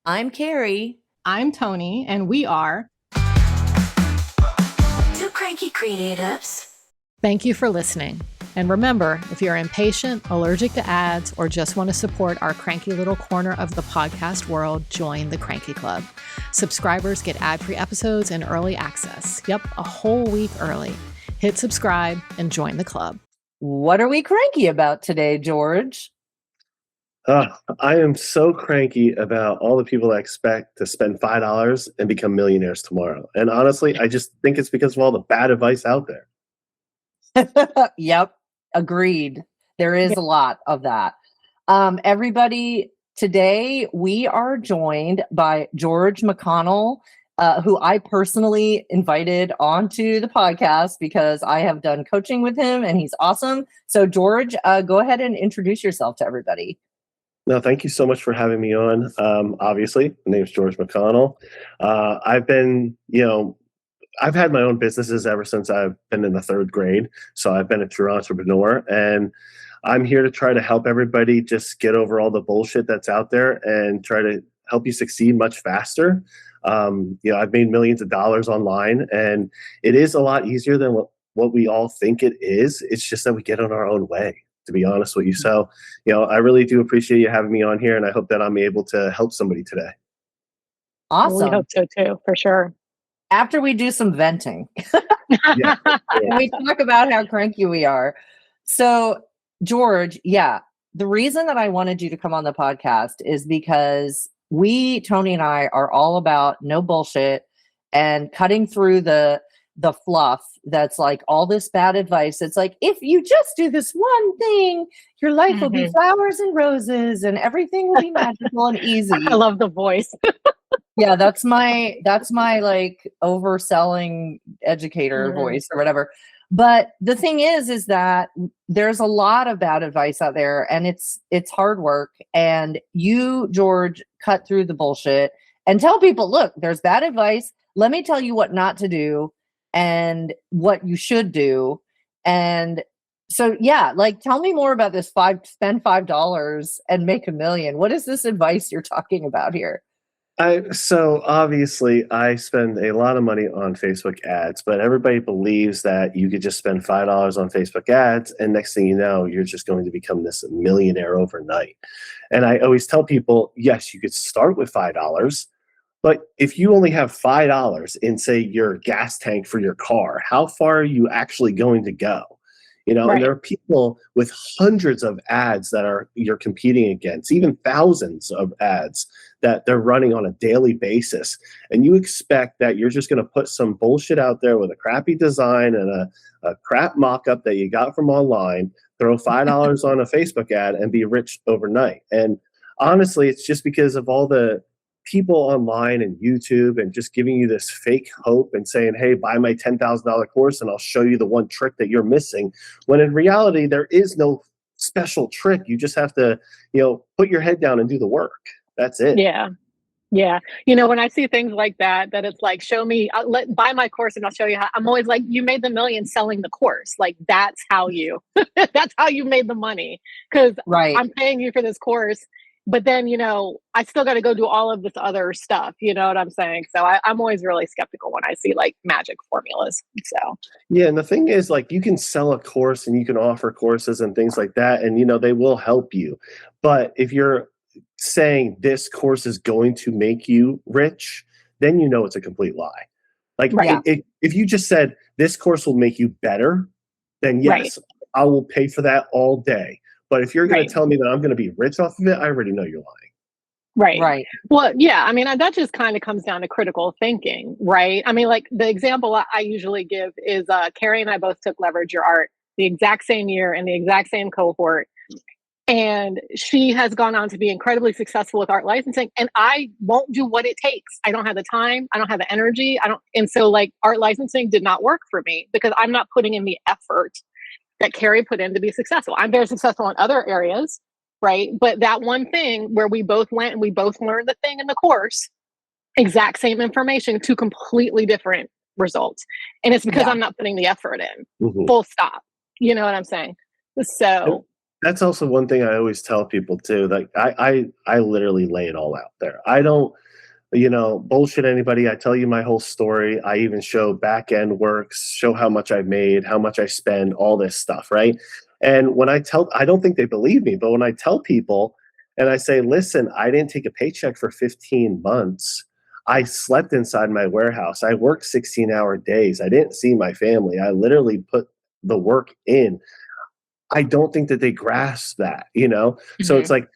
I'm Carrie. I'm Tony, and we are Two Cranky Creatives. Thank you for listening. And remember, if you're impatient, allergic to ads, or just want to support our cranky little corner of the podcast world, join the Cranky Club. Subscribers get ad-free episodes and early access. Yep, a whole week early. Hit subscribe and join the club. What are we cranky about today, George? I am so cranky about all the people that expect to spend $5 and become millionaires tomorrow. And honestly, I just think it's because of all the bad advice out there. Yep, agreed. There is a lot of that. Everybody, today we are joined by George McConnell, who I personally invited onto the podcast because I have done coaching with him and he's awesome. So George, go ahead and introduce yourself to everybody. No, thank you so much for having me on. Obviously, my name is George McConnell. I've had my own businesses ever since I've been in the third grade. So I've been a true entrepreneur, and I'm here to try to help everybody just get over all the bullshit that's out there and try to help you succeed much faster. I've made millions of dollars online, and it is a lot easier than what we all think it is. It's just that we get in our own way, to be honest with you. So, I really do appreciate you having me on here, and I hope that I'm able to help somebody today. Awesome. We hope so too, for sure. After we do some venting, Yeah. we talk about how cranky we are. So, George, the reason that I wanted you to come on the podcast is because Tony and I, are all about no bullshit and cutting through the fluff that's like all this bad advice. It's like, if you just do this one thing, your life will be flowers and roses and everything will be magical and easy. I love the voice. Yeah, that's my like overselling educator voice or whatever. But the thing is that there's a lot of bad advice out there, and it's hard work. And you, George, cut through the bullshit and tell people, look, there's bad advice. Let me tell you what not to do and what you should do. And so, tell me more about this spend $5 and make $1 million. What is this advice you're talking about here? So obviously I spend a lot of money on Facebook ads, but everybody believes that you could just spend $5 on Facebook ads, and next thing you know, you're just going to become this millionaire overnight. And I always tell people, yes, you could start with $5, but if you only have $5 in, say, your gas tank for your car, how far are you actually going to go? Right. And there are people with hundreds of ads that you're competing against, even thousands of ads that they're running on a daily basis. And you expect that you're just going to put some bullshit out there with a crappy design and a crap mock-up that you got from online, throw $5 on a Facebook ad and be rich overnight. And honestly, it's just because of all the people online and YouTube and just giving you this fake hope and saying, hey, buy my $10,000 course and I'll show you the one trick that you're missing. When in reality, there is no special trick. You just have to, put your head down and do the work. That's it. Yeah. Yeah. When I see things like that it's like, show me, buy my course and I'll show you how. I'm always like, you made the million selling the course. Like, that's how you made the money. Because I'm paying you for this course. But then, I still got to go do all of this other stuff. You know what I'm saying? So I'm always really skeptical when I see like magic formulas. So yeah, and the thing is, like, you can sell a course and you can offer courses and things like that, and they will help you. But if you're saying this course is going to make you rich, then it's a complete lie. Like, if you just said this course will make you better, then yes, I will pay for that all day. But if you're going to tell me that I'm going to be rich off of it, I already know you're lying. Right. Well, yeah. I mean, that just kind of comes down to critical thinking, right? I mean, like the example I usually give is Carrie and I both took Leverage Your Art the exact same year in the exact same cohort. And she has gone on to be incredibly successful with art licensing. And I won't do what it takes. I don't have the time. I don't have the energy. And so like art licensing did not work for me because I'm not putting in the effort that Carrie put in to be successful. I'm very successful in other areas, right? But that one thing where we both went and we both learned the thing in the course, exact same information, two completely different results. And it's because I'm not putting the effort in. Full stop. You know what I'm saying? So That's also one thing I always tell people too. Like I literally lay it all out there. I don't, bullshit anybody. I tell you my whole story. I even show back end works, show how much I've made, how much I spend, all this stuff, right? And when I don't think they believe me, but when I tell people and I say, listen, I didn't take a paycheck for 15 months. I slept inside my warehouse. I worked 16-hour days. I didn't see my family. I literally put the work in. I don't think that they grasp that, So it's like,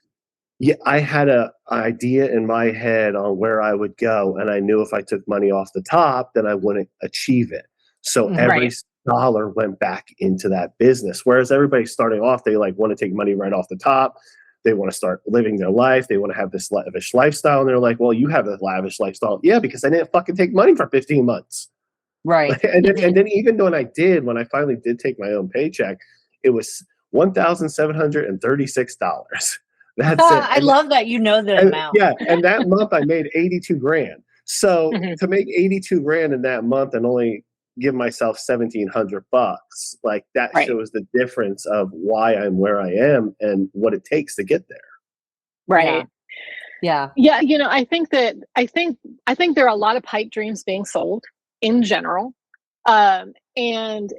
yeah, I had an idea in my head on where I would go, and I knew if I took money off the top, then I wouldn't achieve it. So every dollar went back into that business. Whereas everybody starting off, they like want to take money right off the top. They want to start living their life. They want to have this lavish lifestyle. And they're like, well, you have a lavish lifestyle. Yeah, because I didn't fucking take money for 15 months. Right. and then even when I finally did take my own paycheck, it was $1,736. That's it. I love that the amount. Yeah, and that month I made 82 grand. So to make 82 grand in that month and only give myself $1,700, like that shows the difference of why I'm where I am and what it takes to get there. Right. Yeah. Yeah. I think there are a lot of pipe dreams being sold in general. And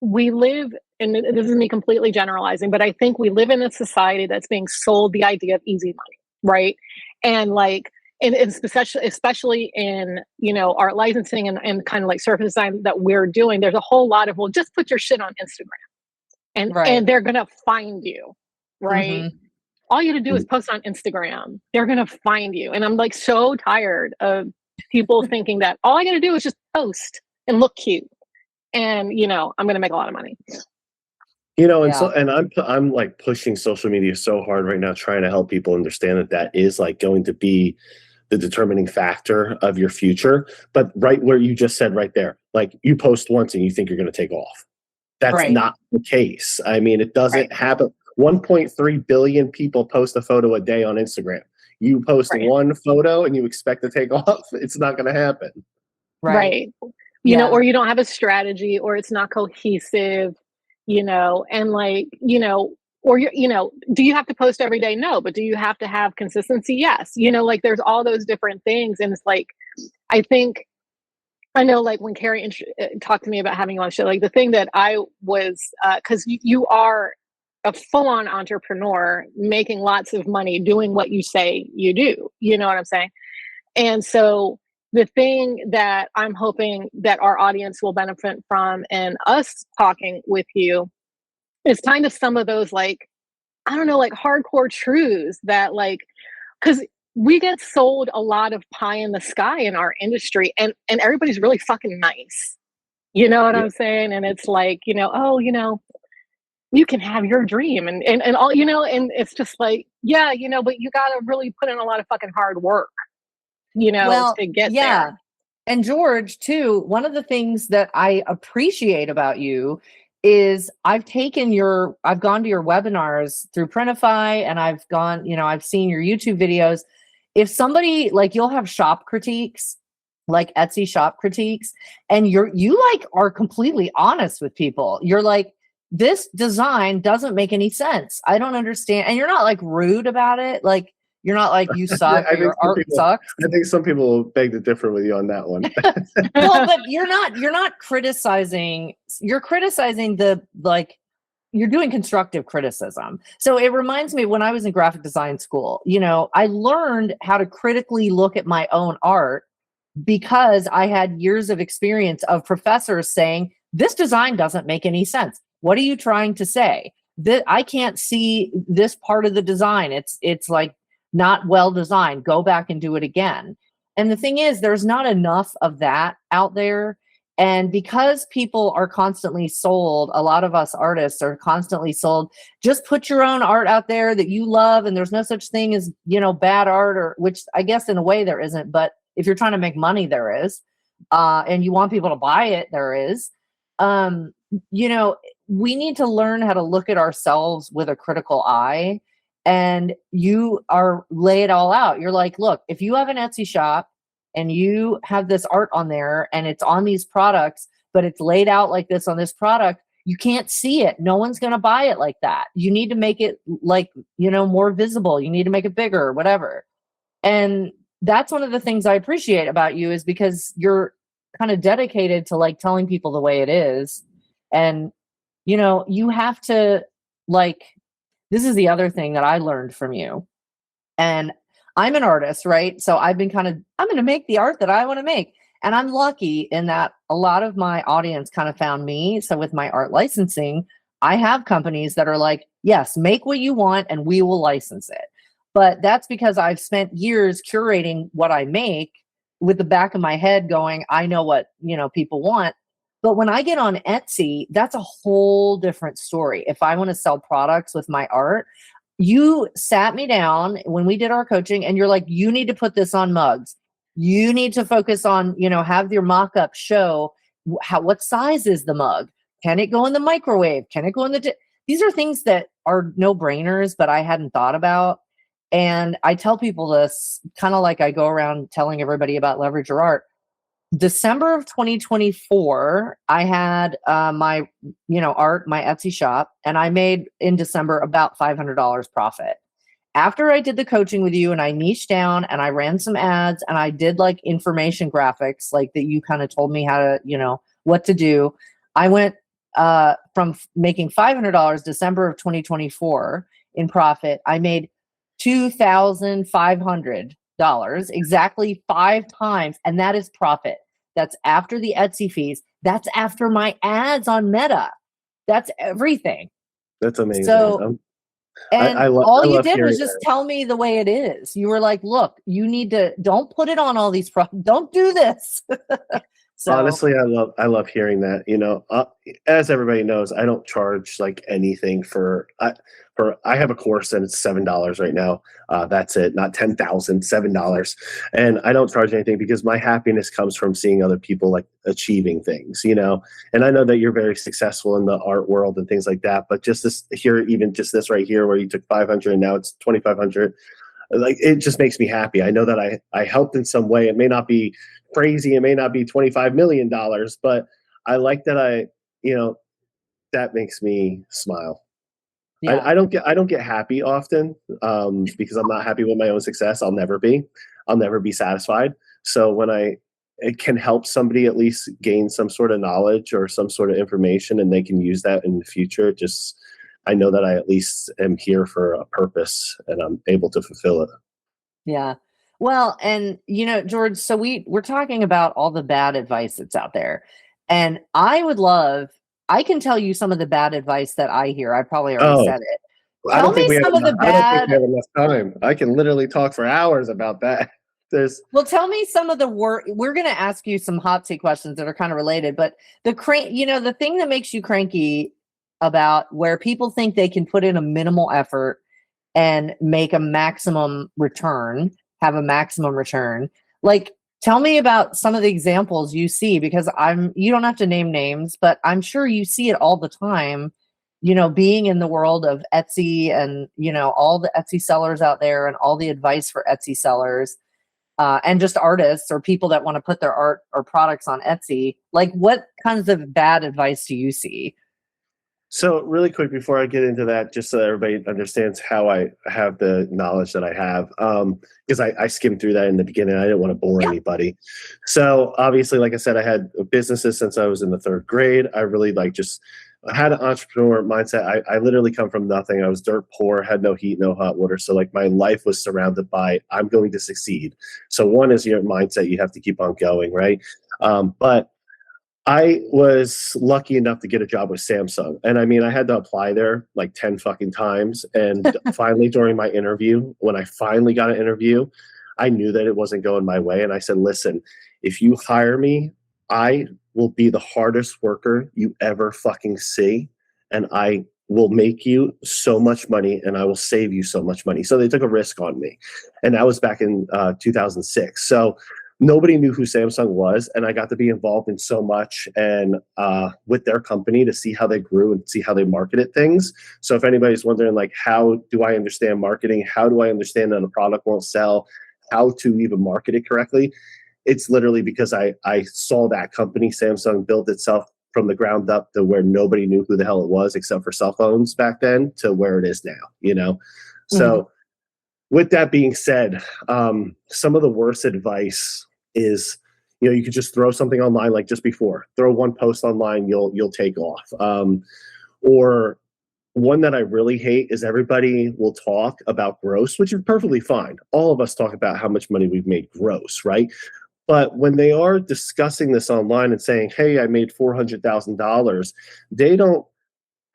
we live, and this is me completely generalizing, but I think we live in a society that's being sold the idea of easy money, right? And like, and especially in, art licensing and kind of like surface design that we're doing, there's a whole lot of, well, just put your shit on Instagram and they're going to find you, right? Mm-hmm. All you have to do is post on Instagram. They're going to find you. And I'm like so tired of people thinking that all I got to do is just post and look cute. And, I'm going to make a lot of money. I'm like pushing social media so hard right now, trying to help people understand that is like going to be the determining factor of your future. But right where you just said right there, like you post once and you think you're going to take off. That's not the case. I mean, it doesn't happen. 1.3 billion people post a photo a day on Instagram. You post one photo and you expect to take off. It's not going to happen. Right. Or you don't have a strategy, or it's not cohesive, and like, or do you have to post every day? No, but do you have to have consistency? Yes. Like there's all those different things. And it's like, I know like when Carrie talked to me about having you on show, like the thing that I was, cause you are a full-on entrepreneur making lots of money doing what you say you do. You know what I'm saying? And so the thing that I'm hoping that our audience will benefit from and us talking with you is kind of some of those, like, I don't know, like hardcore truths that like, because we get sold a lot of pie in the sky in our industry and everybody's really fucking nice. You know what I'm saying? And it's like, you can have your dream and all, and it's just like, but you got to really put in a lot of fucking hard work. To get there. And George, too, one of the things that I appreciate about you is I've gone to your webinars through Printify, and I've seen your YouTube videos. If somebody, like, you'll have shop critiques, like Etsy shop critiques, and you are completely honest with people. You're like, this design doesn't make any sense. I don't understand. And you're not like rude about it. Like, you're not like, you suck, or your art sucks. I think some people will beg to differ with you on that one. Well, but you're not criticizing. You're criticizing you're doing constructive criticism. So it reminds me when I was in graphic design school, I learned how to critically look at my own art because I had years of experience of professors saying, this design doesn't make any sense. What are you trying to say? That I can't see this part of the design. It's like, not well designed. Go back and do it again. And the thing is, there's not enough of that out there. And because people are constantly sold, a lot of us artists are constantly sold, just put your own art out there that you love. And there's no such thing as, bad art, or which I guess in a way there isn't. But if you're trying to make money, there is. And you want people to buy it, there is. We need to learn how to look at ourselves with a critical eye. And you lay it all out. You're like, look, if you have an Etsy shop and you have this art on there and it's on these products, but it's laid out like this on this product, you can't see it. No one's going to buy it like that. You need to make it like, more visible. You need to make it bigger or whatever. And that's one of the things I appreciate about you, is because you're kind of dedicated to like telling people the way it is. And, you have to like, this is the other thing that I learned from you. And I'm an artist, right? So I've been I'm going to make the art that I want to make. And I'm lucky in that a lot of my audience kind of found me. So with my art licensing, I have companies that are like, yes, make what you want and we will license it. But that's because I've spent years curating what I make with the back of my head going, I know what, people want. But when I get on Etsy, that's a whole different story. If I want to sell products with my art, you sat me down when we did our coaching and you're like, you need to put this on mugs. You need to focus on, have your mock-up show what size is the mug? Can it go in the microwave? Can it go in these are things that are no-brainers, but I hadn't thought about. And I tell people this kind of like I go around telling everybody about Leverage Your Art. December of 2024, I had my, art, my Etsy shop, and I made in December about $500 profit. After I did the coaching with you and I niched down and I ran some ads and I did like information graphics, like that you kind of told me how to, what to do. I went from making $500 December of 2024 in profit. I made $2,500, exactly 5 times. And that is profit. That's after the Etsy fees. That's after my ads on Meta. That's everything. That's amazing. So, I all you did was just that. tell me the way it is. You were like, look, you need to, don't put it on all these don't do this. So honestly, I love hearing that. As everybody knows, I don't charge like anything I have a course and it's $7 right now. That's it, not 10,000, $7. And I don't charge anything because my happiness comes from seeing other people like achieving things, and I know that you're very successful in the art world and things like that. But just this here, even just this right here, where you took 500 and now it's 2,500, like it just makes me happy. I know that I helped in some way. It may not be crazy. It may not be $25 million, but I like that that makes me smile. Yeah. I don't get happy often because I'm not happy with my own success. I'll never be satisfied. So when it can help somebody at least gain some sort of knowledge or some sort of information and they can use that in the future, I know that I at least am here for a purpose and I'm able to fulfill it. Yeah. Well, and George, so we're talking about all the bad advice that's out there. And I can tell you some of the bad advice that I hear. I probably already said it. I don't think we have enough time. I can literally talk for hours about that. Well, tell me some of the we're going to ask you some hot seat questions that are kind of related, but the thing that makes you cranky about where people think they can put in a minimal effort and make a maximum return, have a maximum return. Like, tell me about some of the examples you see, because you don't have to name names, but I'm sure you see it all the time, being in the world of Etsy and, all the Etsy sellers out there and all the advice for Etsy sellers and just artists or people that want to put their art or products on Etsy. Like, what kinds of bad advice do you see? So really quick before I get into that, just so everybody understands how I have the knowledge that I have, because I skimmed through that in the beginning. I didn't want to bore anybody. So obviously, like I said, I had businesses since I was in the 3rd grade. I really I had an entrepreneur mindset. I literally come from nothing. I was dirt poor, had no heat, no hot water. So like my life was surrounded by, I'm going to succeed. So one is your mindset. You have to keep on going, right? But I was lucky enough to get a job with Samsung. And I mean, I had to apply there like 10 fucking times. And finally, during my interview, when I finally got an interview, I knew that it wasn't going my way. And I said, listen, if you hire me, I will be the hardest worker you ever fucking see. And I will make you so much money and I will save you so much money. So they took a risk on me. And that was back in 2006. So nobody knew who Samsung was, and I got to be involved in so much and with their company to see how they grew and see how they marketed things. So if anybody's wondering, like, how do I understand marketing? How do I understand that a product won't sell? How to even market it correctly? It's literally because I saw that company, Samsung, build itself from the ground up to where nobody knew who the hell it was except for cell phones back then to where it is now. So with that being said, some of the worst advice is, you could just throw something online like just before. Throw one post online, you'll take off. Or one that I really hate is everybody will talk about gross, which is perfectly fine. All of us talk about how much money we've made gross, right? But when they are discussing this online and saying, hey, I made $400,000, they don't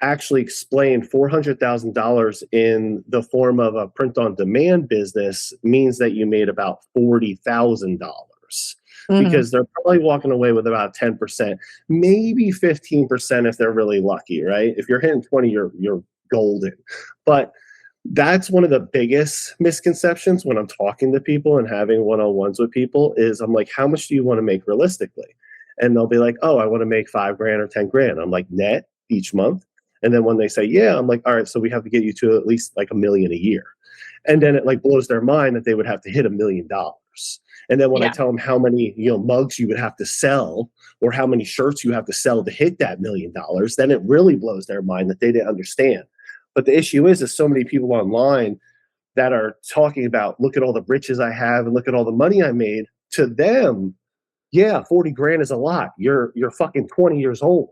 actually explain $400,000 in the form of a print-on-demand business means that you made about $40,000. Because they're probably walking away with about 10%, maybe 15% if they're really lucky, right? If you're hitting 20, you're golden. But that's one of the biggest misconceptions when I'm talking to people and having one-on-ones with people is I'm like, how much do you want to make realistically? And they'll be like, oh, I want to make $5,000 or $10,000. I'm like, net each month. And then when they say, yeah, I'm like, all right, so we have to get you to at least like $1 million a year. And then it like blows their mind that they would have to hit $1 million. And then when I tell them how many mugs you would have to sell or how many shirts you have to sell to hit that $1 million, then it really blows their mind that they didn't understand. But the issue is so many people online that are talking about, look at all the riches I have and look at all the money I made. To them, yeah, 40 grand is a lot. You're fucking 20 years old.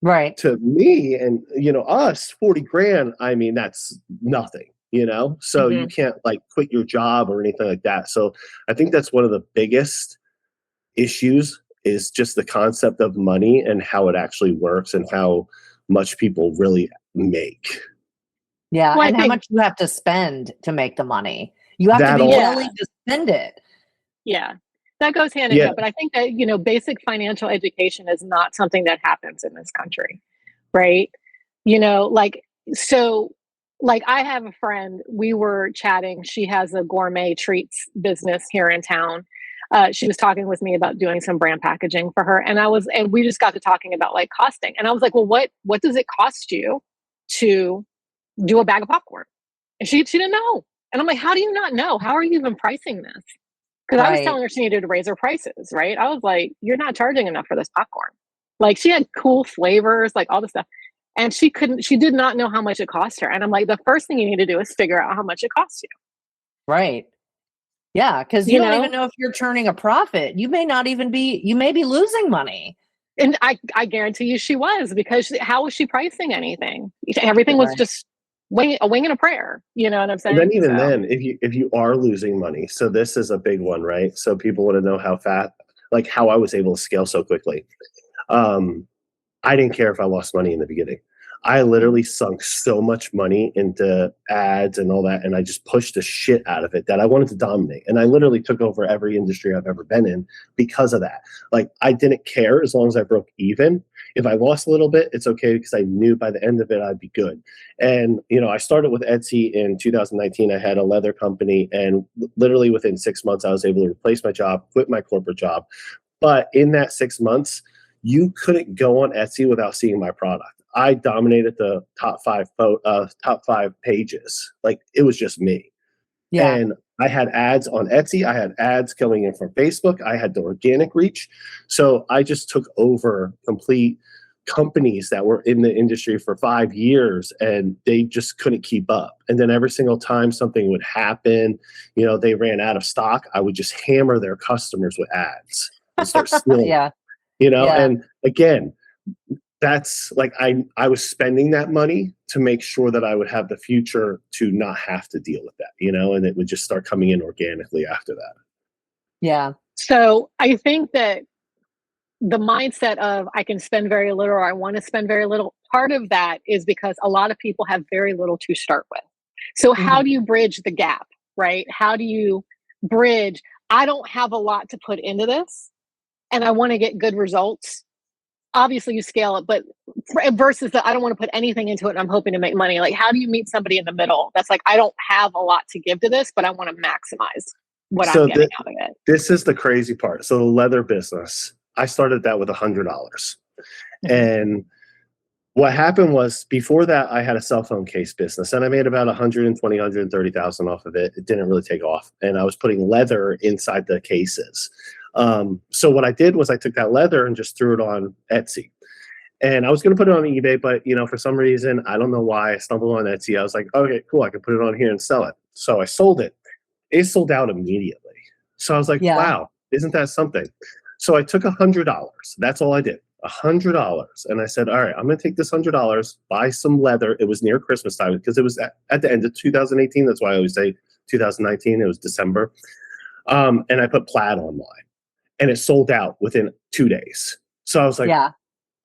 Right. To me and us, 40 grand, I mean, that's nothing. So you can't like quit your job or anything like that. So I think that's one of the biggest issues is just the concept of money and how it actually works and how much people really make. Yeah. And how much you have to spend to make the money. You have to be willing to spend it. Yeah. That goes hand in hand. But I think that, basic financial education is not something that happens in this country. Right. Like I have a friend, we were chatting. She has a gourmet treats business here in town. She was talking with me about doing some brand packaging for her. And we just got to talking about like costing. And I was like, well, what does it cost you to do a bag of popcorn? And she didn't know. And I'm like, how do you not know? How are you even pricing this? Because I was telling her she needed to raise her prices, right? I was like, you're not charging enough for this popcorn. Like she had cool flavors, like all this stuff. And she did not know how much it cost her. And I'm like, the first thing you need to do is figure out how much it costs you. Right. Yeah. Because you don't even know if you're turning a profit. You may be losing money. And I guarantee you she was, because how was she pricing anything? Everything was just a wing and a prayer. You know what I'm saying? And then then, if you are losing money, so this is a big one, right? So people want to know how I was able to scale so quickly. I didn't care if I lost money in the beginning. I literally sunk so much money into ads and all that, and I just pushed the shit out of it that I wanted to dominate. And I literally took over every industry I've ever been in because of that. Like, I didn't care as long as I broke even. If I lost a little bit, it's okay, because I knew by the end of it, I'd be good. And, I started with Etsy in 2019. I had a leather company, and literally within 6 months, I was able to replace my job, quit my corporate job. But in that 6 months, you couldn't go on Etsy without seeing my product. I dominated the top five pages. Like, it was just me. Yeah. And I had ads on Etsy. I had ads coming in from Facebook. I had the organic reach. So I just took over complete companies that were in the industry for 5 years, and they just couldn't keep up. And then every single time something would happen, they ran out of stock, I would just hammer their customers with ads and start stealing. And again, that's like, I was spending that money to make sure that I would have the future to not have to deal with that, and it would just start coming in organically after that. Yeah. So I think that the mindset of I can spend very little, or I want to spend very little, part of that is because a lot of people have very little to start with. So how do you bridge the gap, right? How do you bridge, I don't have a lot to put into this, and I want to get good results. Obviously you scale it, but versus I don't want to put anything into it and I'm hoping to make money. Like, how do you meet somebody in the middle that's like, I don't have a lot to give to this, but I want to maximize what I'm getting out of it? This is the crazy part. So the leather business, I started that with $100. And what happened was, before that, I had a cell phone case business, and I made about 130,000 off of it. It didn't really take off. And I was putting leather inside the cases. So what I did was I took that leather and just threw it on Etsy. And I was going to put it on eBay, but for some reason, I don't know why, I stumbled on Etsy. I was like, okay, cool, I can put it on here and sell it. So I sold it. It sold out immediately. So I was like, Yeah. wow, isn't that something? So I took $100. That's all I did. $100. And I said, all right, I'm going to take this $100, buy some leather. It was near Christmas time because it was at the end of 2018. That's why I always say 2019. It was December. And I put plaid online, and it sold out within 2 days. So I was like, Yeah.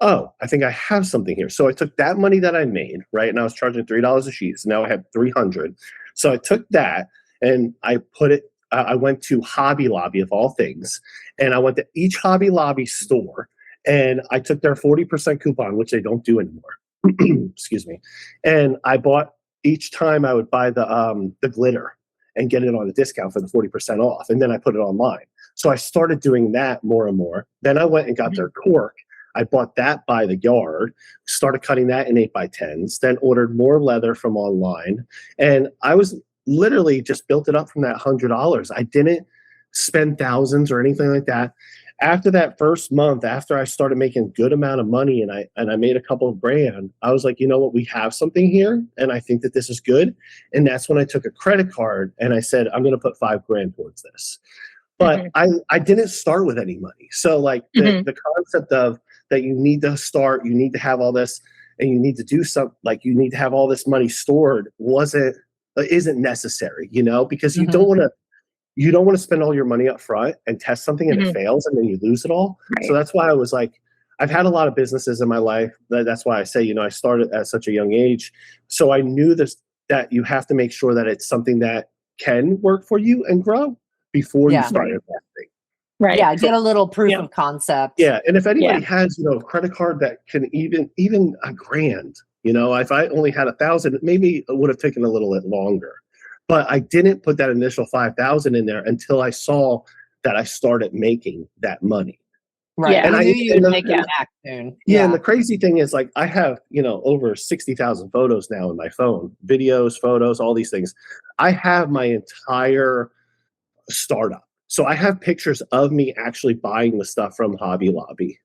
oh, I think I have something here. So I took that money that I made, right? And I was charging $3 a sheet. So now I have 300. So I took that and I put it, I went to Hobby Lobby of all things. And I went to each Hobby Lobby store and I took their 40% coupon, which they don't do anymore. Excuse me. And I bought, each time I would buy the glitter and get it on a discount for the 40% off. And then I put it online. So I started doing that more and more. Then I went and got their cork. I bought that by the yard, started cutting that in 8x10s, then ordered more leather from online. And I was literally just built it up from that $100. I didn't spend thousands or anything like that. After that first month, after I started making a good amount of money and I made a couple of grand, I was like, you know what, we have something here and I think that this is good. And that's when I took a credit card and I said, I'm going to put $5,000 towards this. But I didn't start with any money. So like the concept of that you need to start, you need to have all this, and you need to do something, like you need to have all this money stored isn't necessary, because you don't want to spend all your money up front and test something and it fails and then you lose it all. Right. So that's why I was like, I've had a lot of businesses in my life. That's why I say, I started at such a young age. So I knew that you have to make sure that it's something that can work for you and grow before you start investing. Right. Yeah, get a little proof of concept. Yeah, and if anybody has, a credit card that can even $1,000, if I only had 1,000, maybe it would have taken a little bit longer. But I didn't put that initial 5,000 in there until I saw that I started making that money. Right. Yeah. And I knew you would make it back soon. Yeah, and the crazy thing is, like, I have, over 60,000 photos now in my phone, videos, photos, all these things. I have my entire startup. So I have pictures of me actually buying the stuff from Hobby Lobby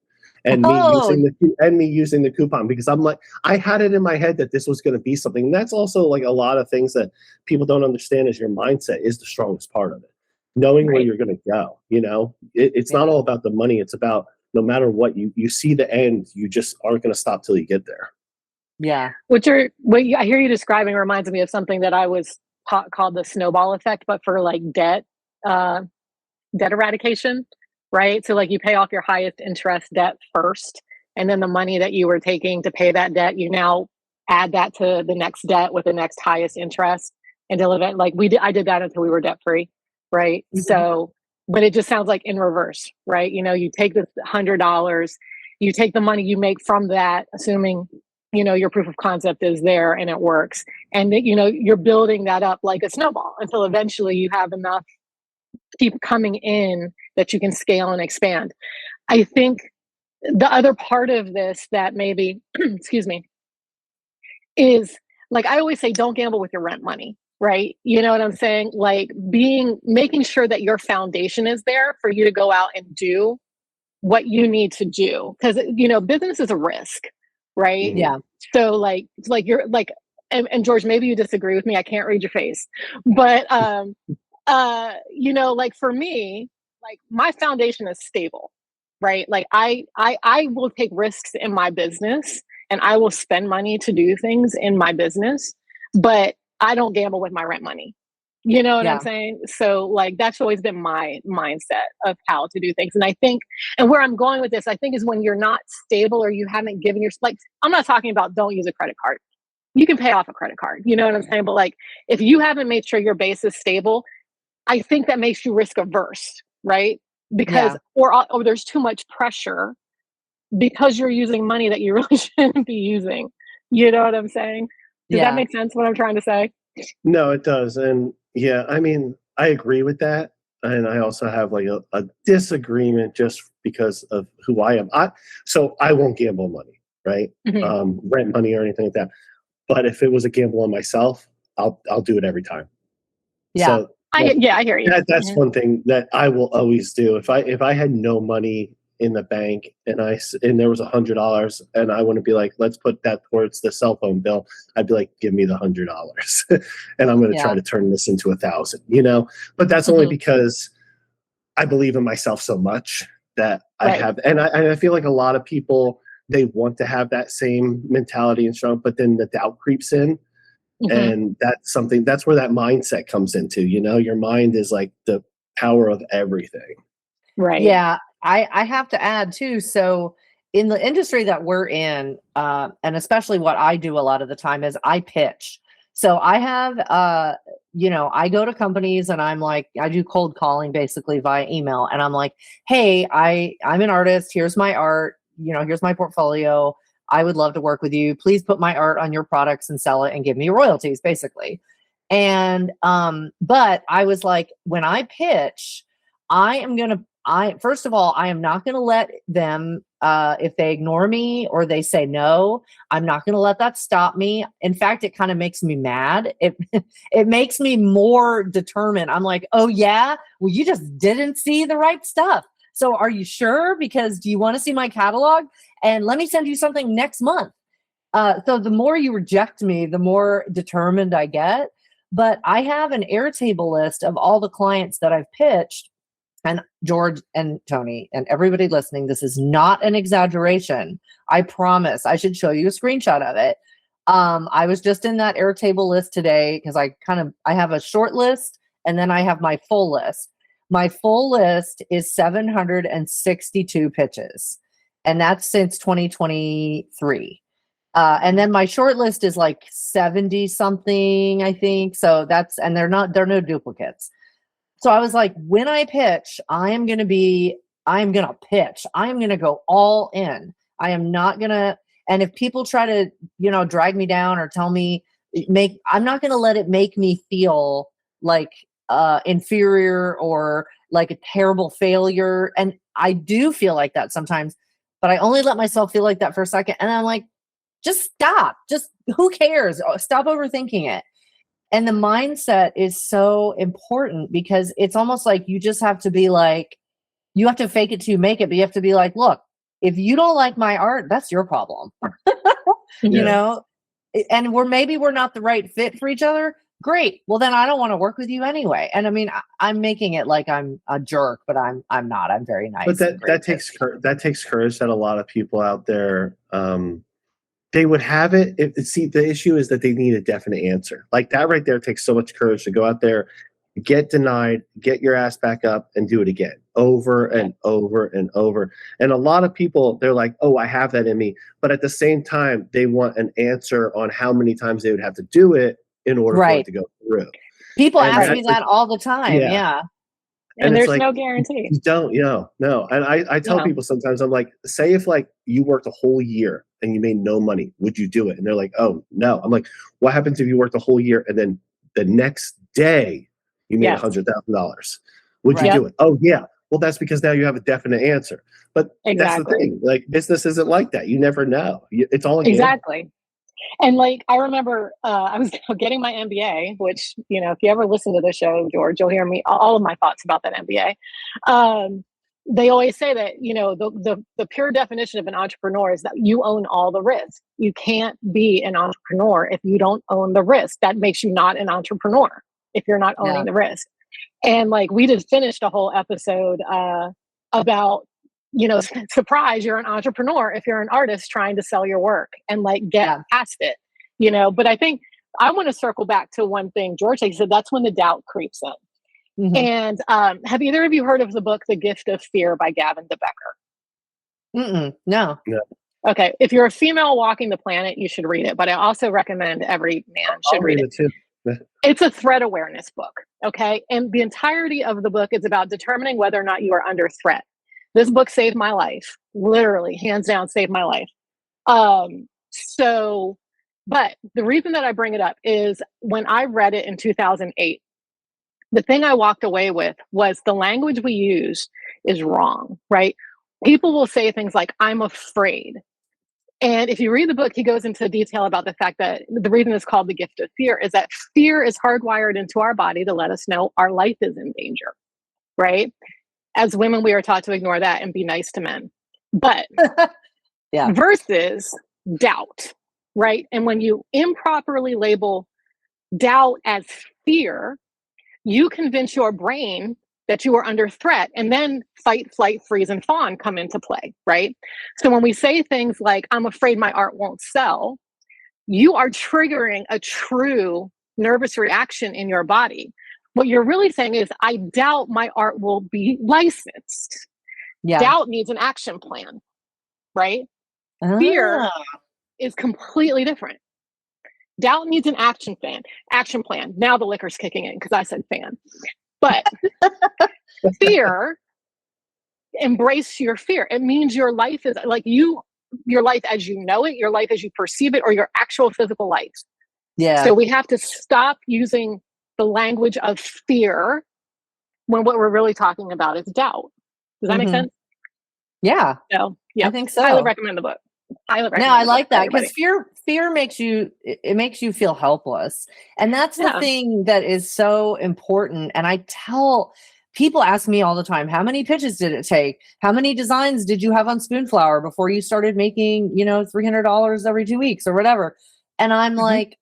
and me using the coupon, because I'm like, I had it in my head that this was going to be something. And that's also like a lot of things that people don't understand is your mindset is the strongest part of it. Knowing where you're going to go, it's not all about the money. It's about no matter what you see the end, you just aren't going to stop till you get there. Yeah. What I hear you describing reminds me of something that I was called the snowball effect, but for like debt eradication, right? So like you pay off your highest interest debt first, and then the money that you were taking to pay that debt, you now add that to the next debt with the next highest interest and deliver it. Like I did that until we were debt free, right? Mm-hmm. So, but it just sounds like in reverse, right? You take this $100, you take the money you make from that, assuming your proof of concept is there and it works, and you're building that up like a snowball until eventually you have enough keep coming in that you can scale and expand. I think the other part of this that maybe, excuse me, is like, I always say, don't gamble with your rent money, right? You know what I'm saying? Like making sure that your foundation is there for you to go out and do what you need to do. Cause business is a risk, right? Yeah. So like you're like, and George, maybe you disagree with me. I can't read your face, but, like for me, like my foundation is stable, right? Like I will take risks in my business and I will spend money to do things in my business, but I don't gamble with my rent money. You know what I'm saying? So like, that's always been my mindset of how to do things. And I think, and where I'm going with this, I think is when you're not stable or you haven't given like, I'm not talking about don't use a credit card. You can pay off a credit card, you know what I'm saying? But like, if you haven't made sure your base is stable, I think that makes you risk averse, right? Because, or there's too much pressure because you're using money that you really shouldn't be using. You know what I'm saying? Does that make sense what I'm trying to say? No, it does. And I mean, I agree with that. And I also have like a disagreement just because of who I am. So I won't gamble money, right? Mm-hmm. Rent money or anything like that. But if it was a gamble on myself, I'll do it every time. Yeah. So, I hear you. That's one thing that I will always do. If I had no money in the bank and there was $100 and I want to be like, let's put that towards the cell phone bill, I'd be like, give me the $100 and I'm going to try to turn this into 1,000, but that's only because I believe in myself so much that I have, and I feel like a lot of people, they want to have that same mentality and strong, but then the doubt creeps in. And that's where that mindset comes into, your mind is like the power of everything. Right. Yeah. I have to add too. So in the industry that we're in, and especially what I do a lot of the time is I pitch. So I have, I go to companies and I'm like, I do cold calling basically via email. And I'm like, hey, I'm an artist. Here's my art. Here's my portfolio. I would love to work with you. Please put my art on your products and sell it and give me royalties, basically. And, but I was like, when I pitch, first of all, I am not going to let them, if they ignore me or they say no, I'm not going to let that stop me. In fact, it kind of makes me mad. It makes me more determined. I'm like, oh yeah, well, you just didn't see the right stuff. So are you sure? Because do you want to see my catalog? And let me send you something next month. So the more you reject me, the more determined I get. But I have an Airtable list of all the clients that I've pitched. And George and Tony and everybody listening, this is not an exaggeration. I promise. I should show you a screenshot of it. I was just in that Airtable list today because I have a short list and then I have my full list. My full list is 762 pitches, and that's since 2023. And then my short list is like 70 something, I think. So they're no duplicates. So I was like, when I pitch, I'm going to pitch. I am going to go all in. I am not going to, and if people try to, drag me down or tell me I'm not going to let it make me feel like inferior or like a terrible failure. And I do feel like that sometimes, but I only let myself feel like that for a second. And I'm like, just stop. Just who cares? Stop overthinking it. And the mindset is so important because it's almost like you just have to be like, you have to fake it till you make it, but you have to be like, look, if you don't like my art, that's your problem. And maybe we're not the right fit for each other. Great. Well, then I don't want to work with you anyway. And I mean, I'm making it like I'm a jerk, but I'm not. I'm very nice. But that takes courage that a lot of people out there, they would have it. See, the issue is that they need a definite answer. Like that right there takes so much courage to go out there, get denied, get your ass back up and do it again over and over and over. And a lot of people, they're like, oh, I have that in me. But at the same time, they want an answer on how many times they would have to do it in order for it to go through. People ask me that all the time. Yeah. And there's like, no guarantee. You don't, no. And I tell people sometimes, I'm like, say if like you worked a whole year and you made no money, would you do it? And they're like, oh, no. I'm like, what happens if you worked a whole year and then the next day you made $100,000? Would you do it? Oh, yeah. Well, that's because now you have a definite answer. But that's the thing. Like business isn't like that. You never know. It's all exactly. And like, I remember I was getting my MBA, which, if you ever listen to the show, George, you'll hear me, all of my thoughts about that MBA. They always say that, the pure definition of an entrepreneur is that you own all the risk. You can't be an entrepreneur if you don't own the risk. That makes you not an entrepreneur if you're not owning the risk. And like, we just finished a whole episode about, surprise, you're an entrepreneur if you're an artist trying to sell your work and like get past it, but I think I want to circle back to one thing George said, that's when the doubt creeps in. Mm-hmm. And have either of you heard of the book, The Gift of Fear by Gavin de Becker? No. Okay. If you're a female walking the planet, you should read it, but I also recommend every man should read it too. It's a threat awareness book. Okay. And the entirety of the book is about determining whether or not you are under threat. This book saved my life, literally, hands down, saved my life. But the reason that I bring it up is when I read it in 2008, the thing I walked away with was the language we use is wrong, right? People will say things like, I'm afraid. And if you read the book, he goes into detail about the fact that the reason it's called The Gift of Fear is that fear is hardwired into our body to let us know our life is in danger, right? as women, we are taught to ignore that and be nice to men. But Yeah. versus doubt, right? And when you improperly label doubt as fear, you convince your brain that you are under threat, and then fight, flight, freeze, and fawn come into play, right? So when we say things like, I'm afraid my art won't sell, you are triggering a true nervous reaction in your body. What you're really saying is, I doubt my art will be licensed. Yeah. Doubt needs an action plan, right? Fear is completely different. Doubt needs an action plan. Action plan. Now the liquor's kicking in because I said fan. But fear, embrace your fear. It means your life is like your life as you know it, your life as you perceive it, or your actual physical life. Yeah. So we have to stop using the language of fear when what we're really talking about is doubt. Does that make sense? Yeah. So, yeah. I think so. Highly recommend the book. No, I like that because fear makes you feel helpless. And that's the thing that is so important. And I tell people, ask me all the time, how many pitches did it take? How many designs did you have on Spoonflower before you started making, $300 every 2 weeks or whatever? And I'm like,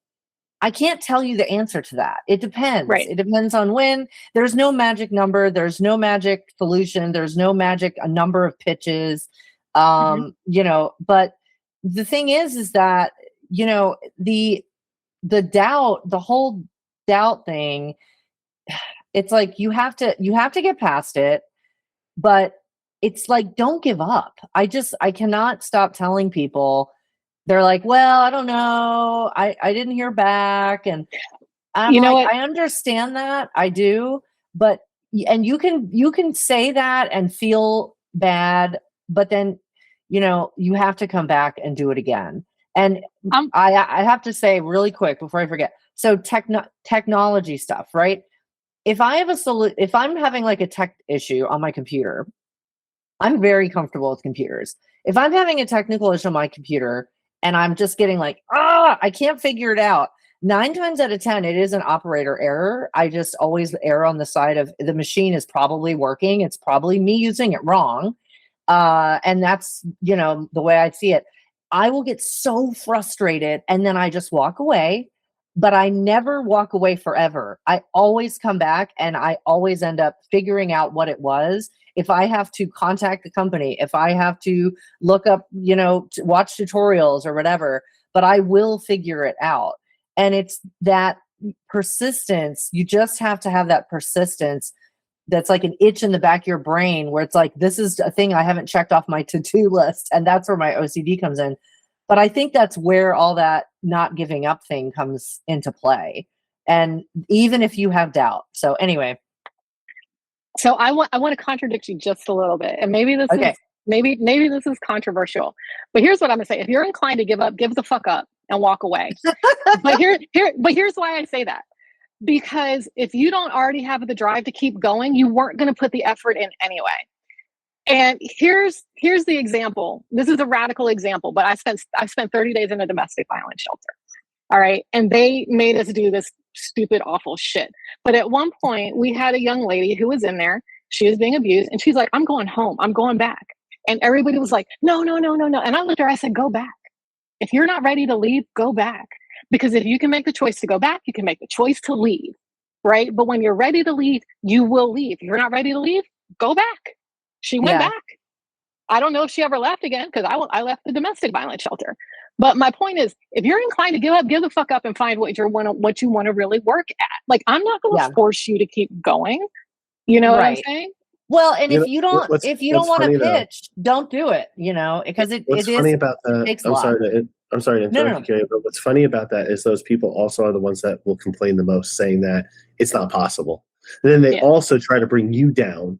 I can't tell you the answer to that. It depends. Right. It depends on when. There's no magic number. There's no magic solution. There's no magic a number of pitches. But the thing is that, the doubt, the whole doubt thing, it's like you have to get past it, but it's like, don't give up. I cannot stop telling people. They're like, well, I don't know. I didn't hear back. And I'm I understand that. I do. But, and you can say that and feel bad, but then, you have to come back and do it again. And I have to say really quick before I forget. So technology stuff, right? If I have if I'm having like a tech issue on my computer, I'm very comfortable with computers. If I'm having a technical issue on my computer and I'm just getting like, I can't figure it out, 9 times out of 10, it is an operator error. I just always err on the side of the machine is probably working. It's probably me using it wrong. And that's, the way I see it. I will get so frustrated and then I just walk away, but I never walk away forever. I always come back and I always end up figuring out what it was. If I have to contact the company, if I have to look up, watch tutorials or whatever, but I will figure it out. And it's that persistence. You just have to have that persistence. That's like an itch in the back of your brain where it's like, this is a thing I haven't checked off my to-do list. And that's where my OCD comes in. But I think that's where all that not giving up thing comes into play. And even if you have doubt. So anyway. So I want to contradict you just a little bit. And maybe this is maybe this is controversial. But here's what I'm gonna say. If you're inclined to give up, give the fuck up and walk away. but here's why I say that. Because if you don't already have the drive to keep going, you weren't going to put the effort in anyway. And here's the example. This is a radical example, but I spent 30 days in a domestic violence shelter. All right. And they made us do this stupid, awful shit. But at one point we had a young lady who was in there. She was being abused and she's like, I'm going home. I'm going back. And everybody was like, no. And I looked at her, I said, go back. If you're not ready to leave, go back. Because if you can make the choice to go back, you can make the choice to leave, right? But when you're ready to leave, you will leave. If you're not ready to leave, go back. She went back. I don't know if she ever left again because I left the domestic violence shelter. But my point is, if you're inclined to give up, give the fuck up and find what you want to really work at. Like, I'm not going to force you to keep going. You know what I'm saying? Well, and if you don't want to pitch, don't do it. Because it is funny about that. It takes a lot. I'm sorry to interrupt you, Carrie, but what's funny about that is those people also are the ones that will complain the most, saying that it's not possible. And then they also try to bring you down.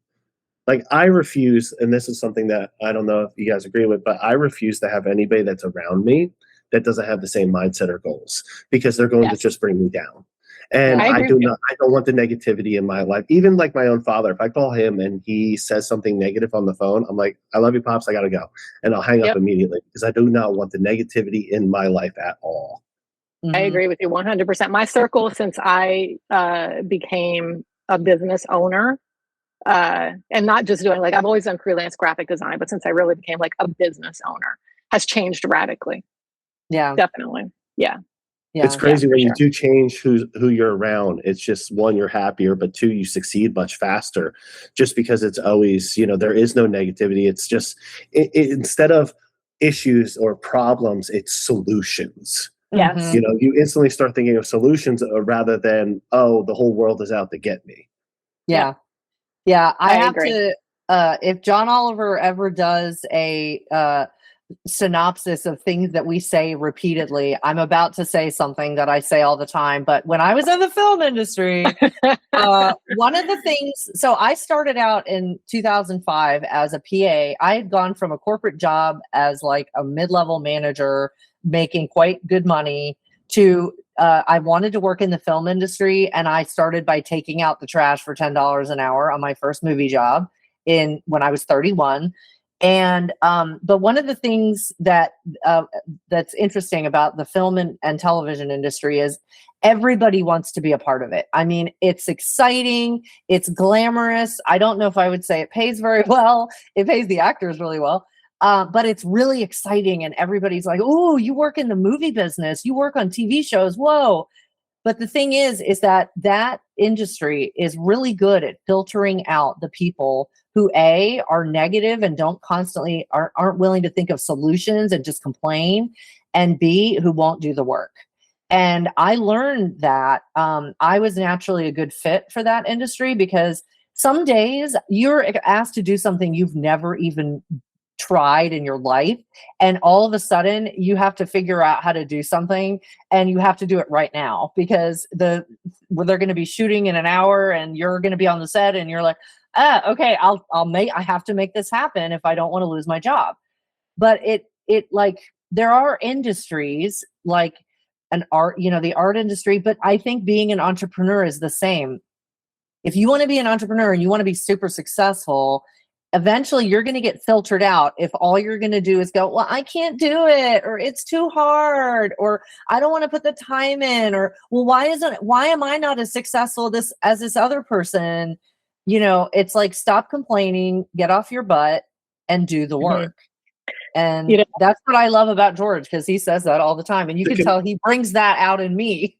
Like, I refuse, and this is something that I don't know if you guys agree with, but I refuse to have anybody that's around me that doesn't have the same mindset or goals, because they're going to just bring me down. And I don't want the negativity in my life. Even like my own father, if I call him and he says something negative on the phone, I'm like, I love you, Pops, I got to go. And I'll hang up immediately because I do not want the negativity in my life at all. I agree with you 100%. My circle, since I became a business owner, and not just doing like, I've always done freelance graphic design, but since I really became like a business owner, has changed radically. Yeah. Definitely. Yeah. It's crazy when you sure. do change who you're around. It's just, one, you're happier, but two, you succeed much faster, just because it's always, there is no negativity. It's just instead of issues or problems, it's solutions. Yes. You instantly start thinking of solutions rather than, oh, the whole world is out to get me. Yeah. Yeah. I have agree. to, if John Oliver ever does a synopsis of things that we say repeatedly, I'm about to say something that I say all the time, but when I was in the film industry, one of the things, so I started out in 2005 as a PA. I had gone from a corporate job as like a mid-level manager making quite good money to I wanted to work in the film industry, and I started by taking out the trash for $10 an hour on my first movie job when I was 31. And but one of the things that's interesting about the film and television industry is everybody wants to be a part of it. I mean, it's exciting, it's glamorous. I don't know if I would say it pays very well. It pays the actors really well. But it's really exciting, and everybody's like, "Oh, you work in the movie business, you work on TV shows, whoa." But the thing is that industry is really good at filtering out the people who are negative and don't constantly aren't willing to think of solutions and just complain, and B, who won't do the work. And I learned that I was naturally a good fit for that industry, because some days you're asked to do something you've never even tried in your life, and all of a sudden you have to figure out how to do something, and you have to do it right now because they're going to be shooting in an hour and you're going to be on the set, and you're like, okay, I have to make this happen if I don't want to lose my job. But it like, there are industries like an art, the art industry, but I think being an entrepreneur is the same. If you want to be an entrepreneur and you want to be super successful, eventually you're going to get filtered out if all you're going to do is go, well, I can't do it, or it's too hard, or I don't want to put the time in, or, well, why am I not as successful as this other person? It's like, stop complaining, get off your butt and do the work. And that's what I love about George, because he says that all the time, and you can tell he brings that out in me.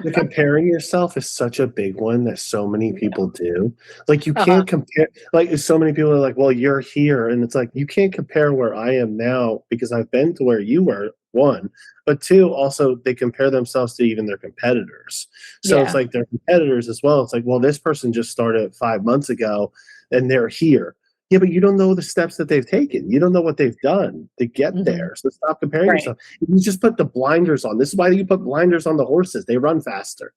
The comparing yourself is such a big one that so many people do. Like, you can't compare. Like, so many people are like, well, you're here, and it's like, you can't compare where I am now because I've been to where you were, one, but two, also they compare themselves to even their competitors. So it's like, their competitors as well. It's like, well, this person just started 5 months ago and they're here. Yeah, but you don't know the steps that they've taken. You don't know what they've done to get there. So stop comparing yourself. You just put the blinders on. This is why you put blinders on the horses. They run faster.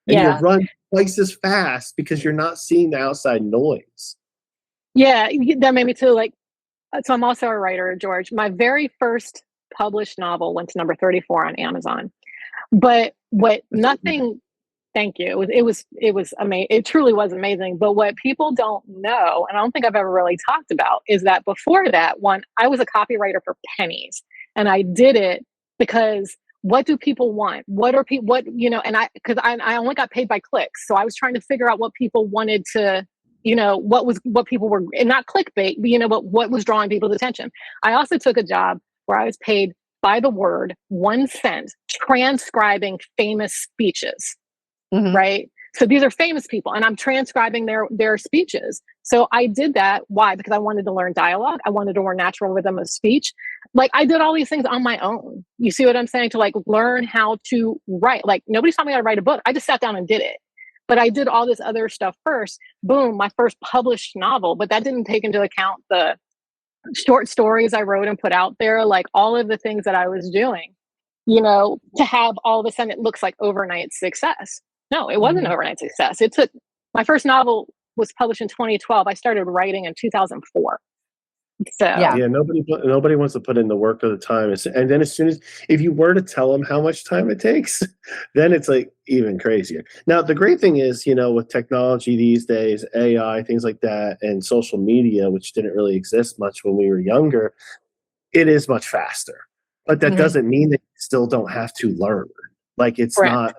And you run twice as fast because you're not seeing the outside noise. Yeah, that made me too. Like, so I'm also a writer, George. My very first published novel went to number 34 on Amazon. But thank you. It was amazing. It truly was amazing. But what people don't know, and I don't think I've ever really talked about, is that before that one, I was a copywriter for pennies, and I did it because what do people want? What are people? Because I only got paid by clicks, so I was trying to figure out what people wanted to, what people were, and not clickbait, but what was drawing people's attention. I also took a job where I was paid by the word, 1 cent, transcribing famous speeches. Right? So these are famous people, and I'm transcribing their speeches. So I did that. Why? Because I wanted to learn dialogue. I wanted to learn natural rhythm of speech. Like, I did all these things on my own. You see what I'm saying? To like learn how to write. Like, nobody's taught me how to write a book. I just sat down and did it. But I did all this other stuff first. Boom, my first published novel. But that didn't take into account the short stories I wrote and put out there, like all of the things that I was doing, to have all of a sudden it looks like overnight success. No, it wasn't overnight success. It took, my first novel was published in 2012. I started writing in 2004. So nobody wants to put in the work or the time. And then as soon as, if you were to tell them how much time it takes, then it's like even crazier. Now, the great thing is, with technology these days, AI, things like that, and social media, which didn't really exist much when we were younger, it is much faster. But that doesn't mean that you still don't have to learn. Like, it's not,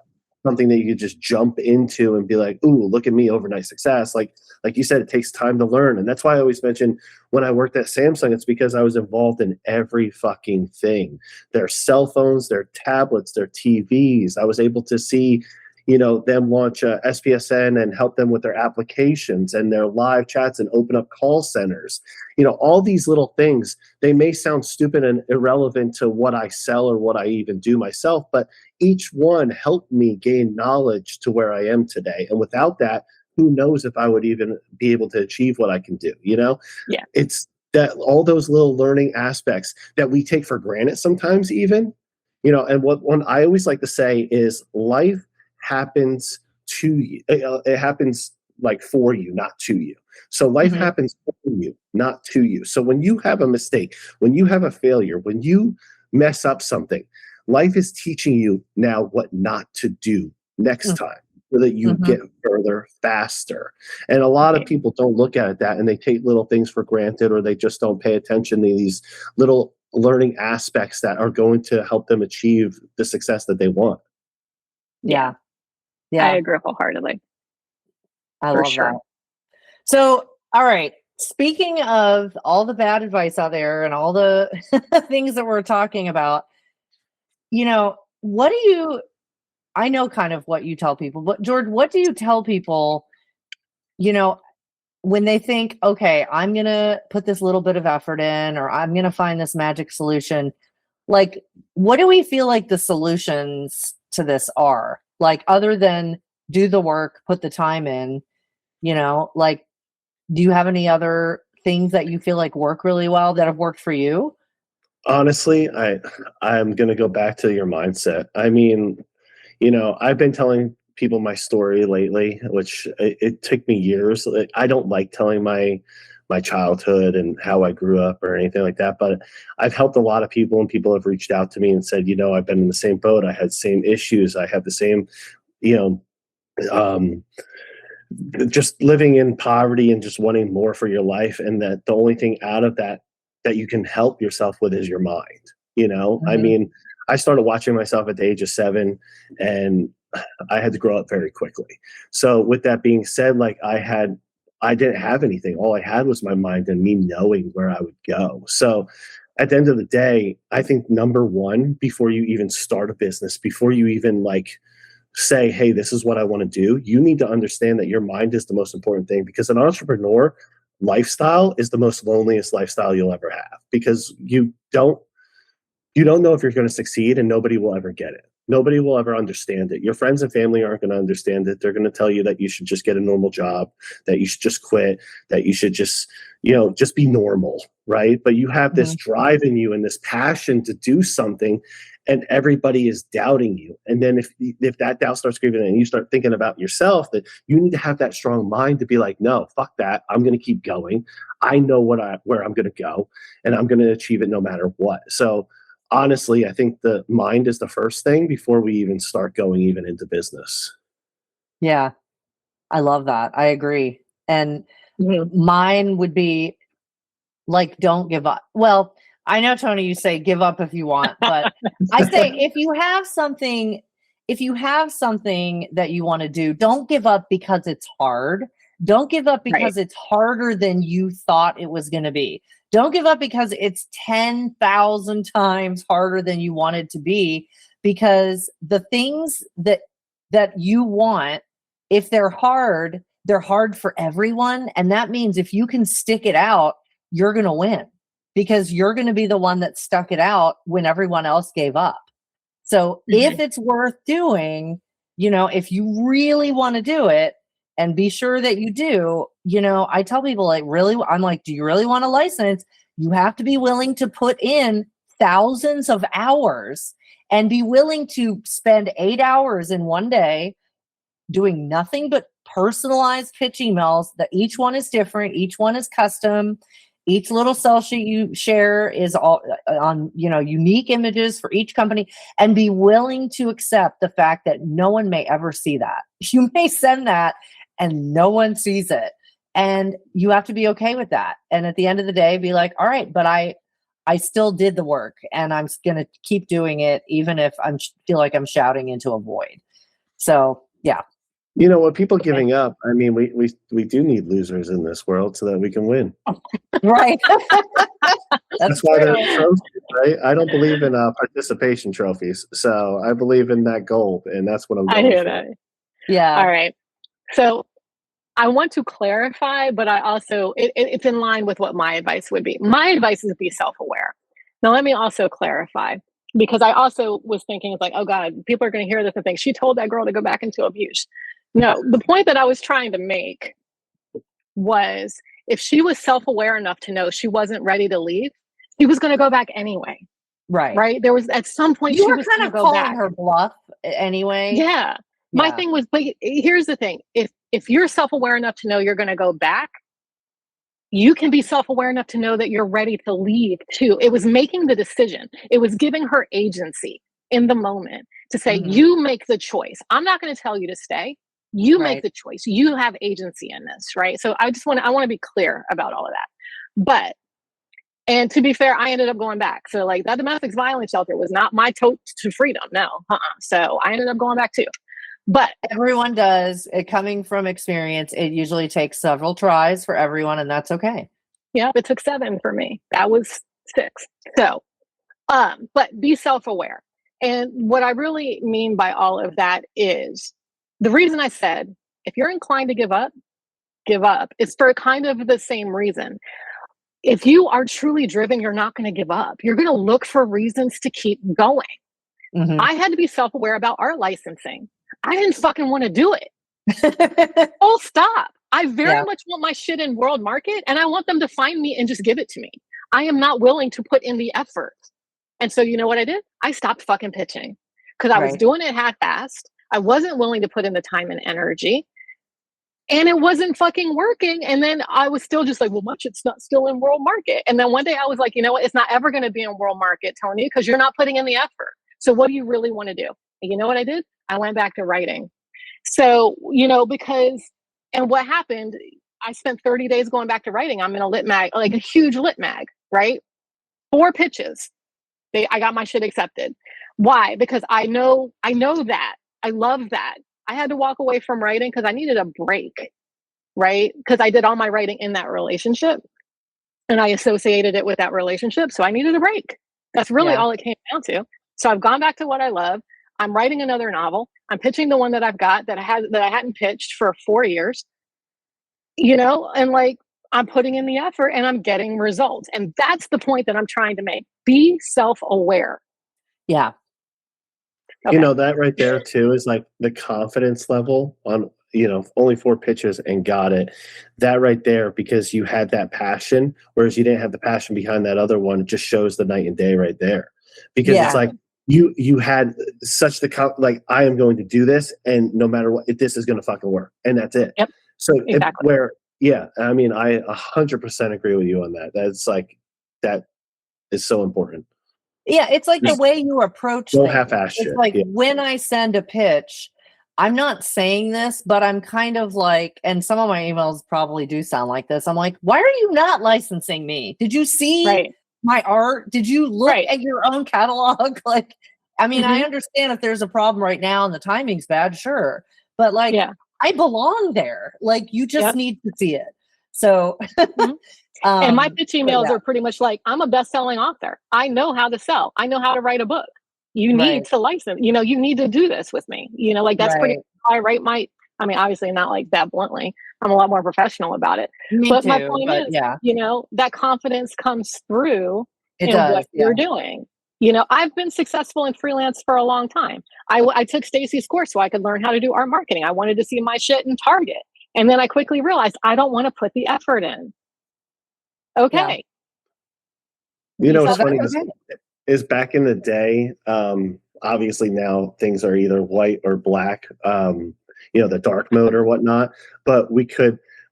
something that you could just jump into and be like, ooh, look at me, overnight success. Like you said, it takes time to learn. And that's why I always mention when I worked at Samsung, it's because I was involved in every fucking thing. Their cell phones, their tablets, their TVs. I was able to see, them launch SPSN and help them with their applications and their live chats and open up call centers. All these little things, they may sound stupid and irrelevant to what I sell or what I even do myself, but each one helped me gain knowledge to where I am today. And without that, who knows if I would even be able to achieve what I can do, Yeah. It's that all those little learning aspects that we take for granted sometimes even, and what one I always like to say is life happens to you. It happens like for you, not to you. So life happens for you, not to you. So when you have a mistake, when you have a failure, when you mess up something, life is teaching you now what not to do next time so that you get further faster. And a lot of people don't look at it that, and they take little things for granted, or they just don't pay attention to these little learning aspects that are going to help them achieve the success that they want. Yeah. I agree wholeheartedly. I love that. So, all right. Speaking of all the bad advice out there and all the things that we're talking about, I know kind of what you tell people, but George, what do you tell people, when they think, okay, I'm going to put this little bit of effort in, or I'm going to find this magic solution? Like, what do we feel like the solutions to this are? Like, other than do the work, put the time in, like, do you have any other things that you feel like work really well that have worked for you? Honestly, I'm going to go back to your mindset. I mean, I've been telling people my story lately, which it took me years. I don't like telling my childhood and how I grew up or anything like that, but I've helped a lot of people, and people have reached out to me and said, I've been in the same boat. I had the same issues. I have the same, just living in poverty and just wanting more for your life. And that the only thing out of that you can help yourself with is your mind. I mean, I started watching myself at the age of 7, and I had to grow up very quickly. So with that being said, like I didn't have anything. All I had was my mind and me knowing where I would go. So at the end of the day, I think number one, before you even start a business, before you even say, hey, this is what I want to do, you need to understand that your mind is the most important thing, because an entrepreneur lifestyle is the most loneliest lifestyle you'll ever have, because you don't know if you're going to succeed, and nobody will ever get it. Nobody will ever understand it. Your friends and family aren't going to understand it. They're going to tell you that you should just get a normal job, that you should just quit, that you should just, just be normal, right? But you have this drive in you and this passion to do something, and everybody is doubting you. And then if that doubt starts creeping in and you start thinking about yourself, that you need to have that strong mind to be like, no, fuck that. I'm going to keep going. I know where I'm going to go, and I'm going to achieve it no matter what. So honestly, I think the mind is the first thing before we even start going even into business. Yeah, I love that. I agree. And mine would be like, don't give up. Well, I know, Tony, you say give up if you want, but I say if you have something that you want to do, don't give up because it's hard. Don't give up because it's harder than you thought it was going to be. Don't give up because it's 10,000 times harder than you want it to be, because the things that you want, if they're hard for everyone. And that means if you can stick it out, you're going to win, because you're going to be the one that stuck it out when everyone else gave up. So if it's worth doing, if you really want to do it, and be sure that you do, I tell people, I'm like, do you really want a license? You have to be willing to put in thousands of hours and be willing to spend 8 hours in one day doing nothing but personalized pitch emails, that each one is different. Each one is custom. Each little sell sheet you share is all on, unique images for each company, and be willing to accept the fact that no one may ever see that. You may send that and no one sees it. And you have to be okay with that. And at the end of the day, be like, all right, but I still did the work, and I'm going to keep doing it, even if I feel like I'm shouting into a void. So yeah. You know, with people giving up, I mean, we do need losers in this world so that we can win. Right. That's why they're trophies, right? I don't believe in participation trophies, so I believe in that gold, and that's what I'm going I hear for. that. Yeah. All right. So I want to clarify, but I also, it's in line with what my advice would be. My advice is be self-aware. Now, let me also clarify, because I also was thinking, it's like, oh God, people are going to hear this and think she told that girl to go back into abuse. No, the point that I was trying to make was if she was self-aware enough to know she wasn't ready to leave, she was going to go back anyway. Right. Right. There was at some point You she were was kind going of to go calling back. her bluff anyway. Yeah. My thing was, but here's the thing. If you're self-aware enough to know you're going to go back, you can be self-aware enough to know that you're ready to leave too. It was making the decision. It was giving her agency in the moment to say, you make the choice. I'm not going to tell you to stay. You make the choice. You have agency in this, right? So I want to be clear about all of that. But, and to be fair, I ended up going back. So like that domestic violence shelter was not my tote to freedom. No. So I ended up going back too. But everyone does. Coming from experience, it usually takes several tries for everyone, and that's okay. Yeah, it took 7 for me. That was 6. So, but be self-aware. And what I really mean by all of that is the reason I said, if you're inclined to give up, is for kind of the same reason. If you are truly driven, you're not going to give up. You're going to look for reasons to keep going. I had to be self-aware about art licensing. I didn't fucking want to do it. Full stop. I very much want my shit in world market, and I want them to find me and just give it to me. I am not willing to put in the effort. And so you know what I did? I stopped fucking pitching because I was doing it half-assed. I wasn't willing to put in the time and energy, and it wasn't fucking working. And then I was still just like, well, my shit's not still in world market. And then one day I was like, you know what? It's not ever going to be in world market, Tony, because you're not putting in the effort. So what do you really want to do? And you know what I did? I went back to writing. So, you know, because, and what happened, I spent 30 days going back to writing. I'm in a lit mag, like a huge lit mag, right? 4 pitches. I got my shit accepted. Why? Because I know that. I love that. I had to walk away from writing because I needed a break, right? Because I did all my writing in that relationship and I associated it with that relationship. So I needed a break. That's really all it came down to. So I've gone back to what I love. I'm writing another novel. I'm pitching the one that I've got that I hadn't pitched for 4 years, you know, and like I'm putting in the effort and I'm getting results. And that's the point that I'm trying to make. Be self-aware. Yeah. Okay. You know, that right there too is like the confidence level on, you know, only 4 pitches and got it. That right there, because you had that passion, whereas you didn't have the passion behind that other one, it just shows the night and day right there. Because it's like, you had such like, I am going to do this, and no matter what, this is going to fucking work, and that's it. Yep. So exactly. I mean, I 100% agree with you on that. That's like, that is so important. Yeah, it's like the way you approach no things. Half-ass It's shit. like when I send a pitch, I'm not saying this, but I'm kind of like, and some of my emails probably do sound like this. I'm like, why are you not licensing me? Did you see my art? Did you look at your own catalog? Like, I mean, I understand if there's a problem right now and the timing's bad, sure. But like, I belong there. Like, you just need to see it. So, and my pitch emails are pretty much like, I'm a best-selling author. I know how to sell. I know how to write a book. You need to license, you know, you need to do this with me. You know, like that's pretty much how I write I mean, obviously not like that bluntly. I'm a lot more professional about it. But my point is, you know, that confidence comes through what you're doing. You know, I've been successful in freelance for a long time. I took Stacy's course so I could learn how to do art marketing. I wanted to see my shit in Target. And then I quickly realized I don't want to put the effort in. Okay. Yeah. You know, what's funny is back in the day, obviously now things are either white or black, you know, the dark mode or whatnot. But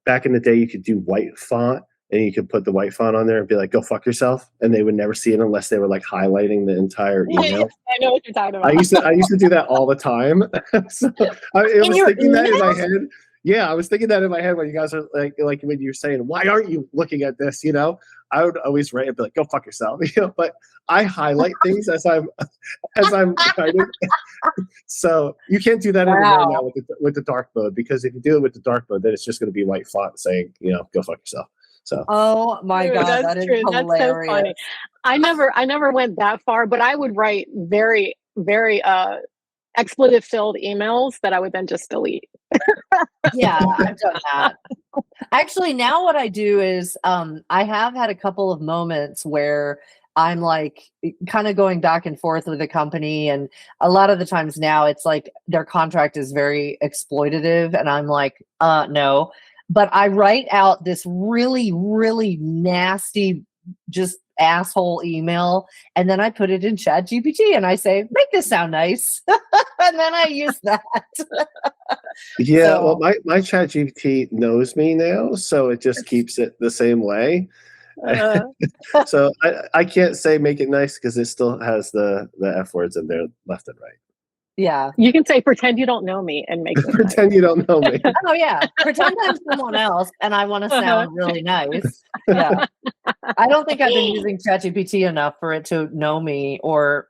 back in the day, you could do white font, and you could put the white font on there and be like, go fuck yourself. And they would never see it unless they were like highlighting the entire email. I know what you're talking about. I used to do that all the time. So I was thinking that in my head. Yeah, I was thinking that in my head when you guys are like when you're saying, why aren't you looking at this? You know, I would always write and be like, go fuck yourself, but I highlight things as I'm writing. So you can't do that anymore now with the dark mode, because if you do it with the dark mode, then it's just going to be white font saying, go fuck yourself. So. Oh my Dude, God, that's that is true. hilarious. That's so funny. I never went that far, but I would write very, very expletive filled emails that I would then just delete. Yeah, I've done that. Actually, now what I do is I have had a couple of moments where I'm like kind of going back and forth with the company, and a lot of the times now it's like their contract is very exploitative, and I'm like, no. But I write out this really, really nasty, just asshole email, and then I put it in ChatGPT and I say, make this sound nice. And then I use that. Yeah, So, well, my ChatGPT knows me now, so it just keeps it the same way. So I can't say make it nice because it still has the F words in there left and right. yeah. You can say, pretend you don't know me and make this Pretend you don't know me. Oh yeah. Pretend I'm someone else and I want to sound really nice. Yeah. I don't think I've been using ChatGPT enough for it to know me, or,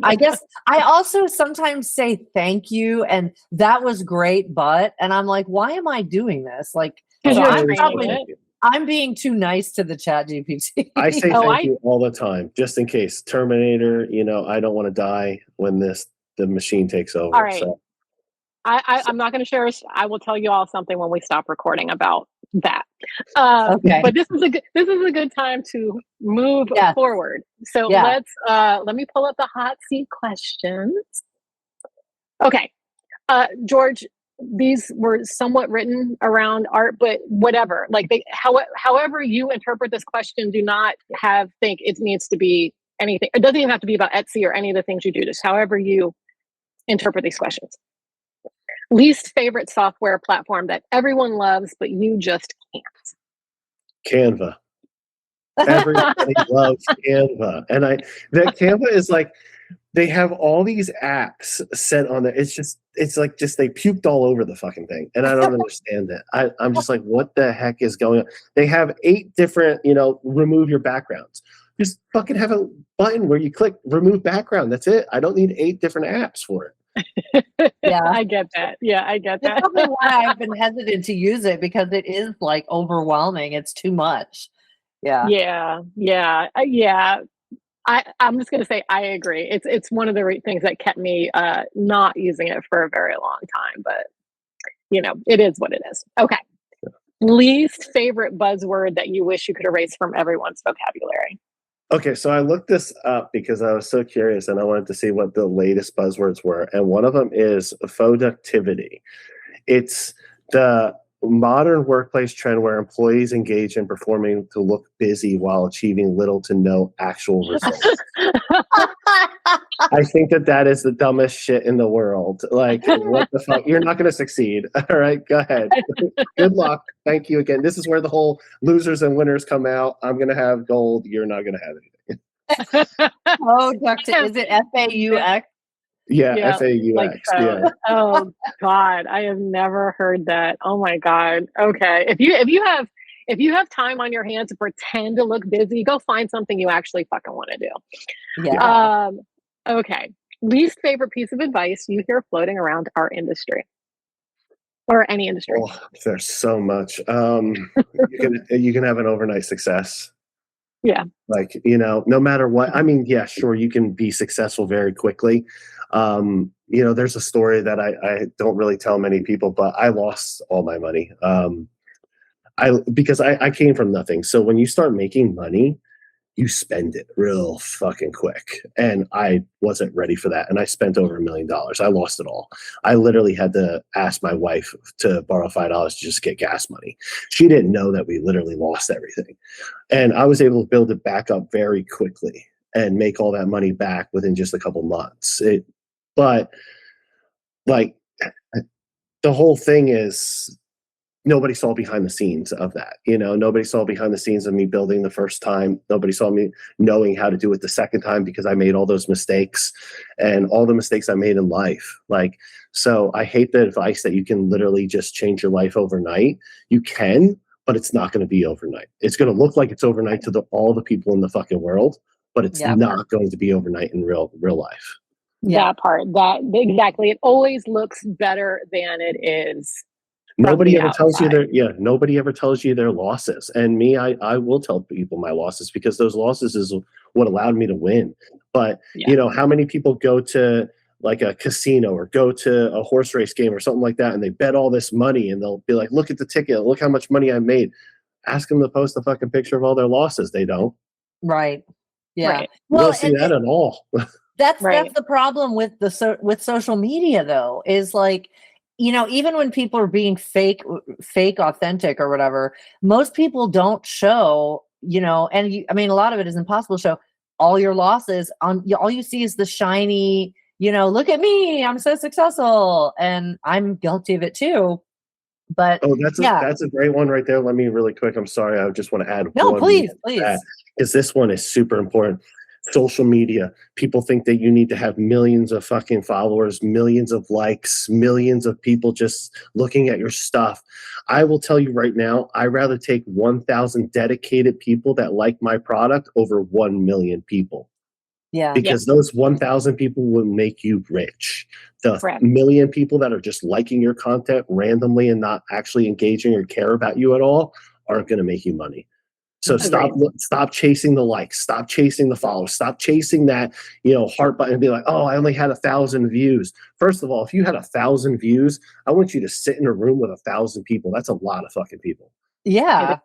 I guess I also sometimes say thank you and that was great, but, and I'm like, why am I doing this? Like, Because so you're I'm training it. I'm being too nice to the ChatGPT. I say thank you all the time, just in case. Terminator, I don't want to die when the machine takes over. All right. So. I'm not going to share. I will tell you all something when we stop recording about that. Okay. But this is a good time to move forward. So let me pull up the hot seat questions. Okay, George, these were somewhat written around art, but whatever. Like however you interpret this question, do not think it needs to be anything. It doesn't even have to be about Etsy or any of the things you do. Just however you interpret these questions. Least favorite software platform that everyone loves, but you just can't. Canva. Everybody loves Canva. And that Canva is like, they have all these apps set on there. It's like they puked all over the fucking thing. And I don't understand it. I'm just like, what the heck is going on? They have 8 different, remove your backgrounds. Just fucking have a button where you click remove background. That's it. I don't need 8 different apps for it. Yeah, I get that. Yeah, I get that. That's probably why I've been hesitant to use it, because it is like overwhelming. It's too much. Yeah. I'm just going to say I agree. It's one of the things that kept me not using it for a very long time, but it is what it is. Okay. Least favorite buzzword that you wish you could erase from everyone's vocabulary. Okay, so I looked this up because I was so curious and I wanted to see what the latest buzzwords were. And one of them is productivity. It's the modern workplace trend where employees engage in performing to look busy while achieving little to no actual results. I think that is the dumbest shit in the world. Like, what the fuck? You're not going to succeed. All right, go ahead. Good luck. Thank you again. This is where the whole losers and winners come out. I'm going to have gold. You're not going to have anything. Oh, is it FAUX? Yeah, FAUX. Like yeah. Oh God, I have never heard that. Oh my God. Okay, if you have time on your hands to pretend to look busy, go find something you actually fucking want to do. Yeah. Okay. Least favorite piece of advice you hear floating around our industry, or any industry. Oh, there's so much. You can have an overnight success. Yeah. Like, no matter what. I mean, yeah, sure, you can be successful very quickly. There's a story that I don't really tell many people, but I lost all my money. Because I came from nothing. So when you start making money, you spend it real fucking quick. And I wasn't ready for that. And I spent over $1 million. I lost it all. I literally had to ask my wife to borrow $5 to just get gas money. She didn't know that we literally lost everything. And I was able to build it back up very quickly and make all that money back within just a couple months. But like, the whole thing is, nobody saw behind the scenes of that. Nobody saw behind the scenes of me building the first time. Nobody saw me knowing how to do it the second time, because I made all those mistakes and all the mistakes I made in life. So I hate the advice that you can literally just change your life overnight. You can, but it's not going to be overnight. It's going to look like it's overnight to all the people in the fucking world, but it's not going to be overnight in real life. That part, exactly. It always looks better than it is. Nobody ever tells you nobody ever tells you their losses. And me, I will tell people my losses, because those losses is what allowed me to win. But you know, how many people go to like a casino or go to a horse race game or something like that, and they bet all this money, and they'll be like, look at the ticket, look how much money I made. Ask them to post a fucking picture of all their losses. They don't. Right. Yeah. Right. You don't see that at all. That's the problem with with social media, though, is like, you know, even when people are being fake authentic or whatever, most people don't show, you know, and I mean, a lot of it is impossible to show all your losses. All you see is the shiny, you know, look at me, I'm so successful, and I'm guilty of it too. But that's a great one right there. Let me really quick. I'm sorry, I just want to add. No, please. Because this one is super important. Social media. People think that you need to have millions of fucking followers, millions of likes, millions of people just looking at your stuff. I will tell you right now, I'd rather take 1,000 dedicated people that like my product over 1 million people. Yeah. Because those 1,000 people will make you rich. The million people that are just liking your content randomly and not actually engaging or care about you at all aren't going to make you money. So stop chasing the likes, stop chasing the followers, stop chasing that, you know, heart button and be like, oh, I only had 1,000 views. First of all, if you had 1,000 views, I want you to sit in a room with 1,000 people. That's a lot of fucking people. Yeah.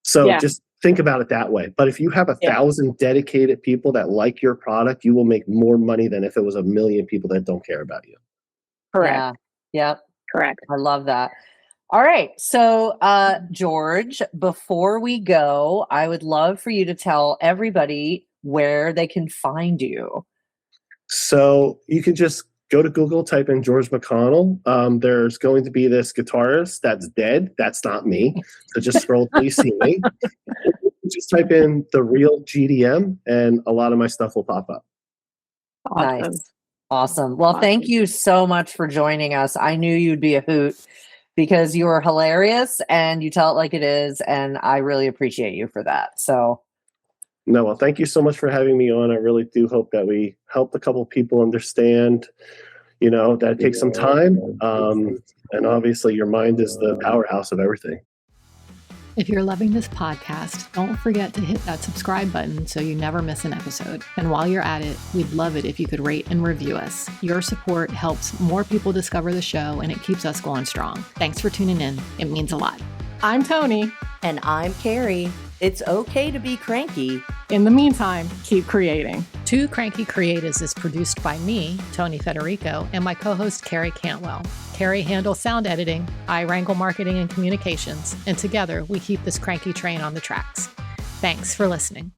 So just think about it that way. But if you have 1,000 dedicated people that like your product, you will make more money than if it was 1 million people that don't care about you. Correct. Yeah. Correct. I love that. All right. So, George, before we go, I would love for you to tell everybody where they can find you. So you can just go to Google, type in George McConnell. There's going to be this guitarist that's dead. That's not me. So just scroll till you see me. Just type in The Real GDM, and a lot of my stuff will pop up. Awesome. Nice. Awesome. Well, thank you so much for joining us. I knew you'd be a hoot, because you are hilarious and you tell it like it is. And I really appreciate you for that. So. No, well, thank you so much for having me on. I really do hope that we helped a couple people understand, you know, that it takes some time. And obviously your mind is the powerhouse of everything. If you're loving this podcast, don't forget to hit that subscribe button so you never miss an episode. And while you're at it, we'd love it if you could rate and review us. Your support helps more people discover the show, and it keeps us going strong. Thanks for tuning in. It means a lot. I'm Tony. And I'm Carrie. It's okay to be cranky. In the meantime, keep creating. Two Cranky Creatives is produced by me, Tony Federico, and my co-host, Carrie Cantwell. Carrie handles sound editing, I wrangle marketing and communications, and together we keep this cranky train on the tracks. Thanks for listening.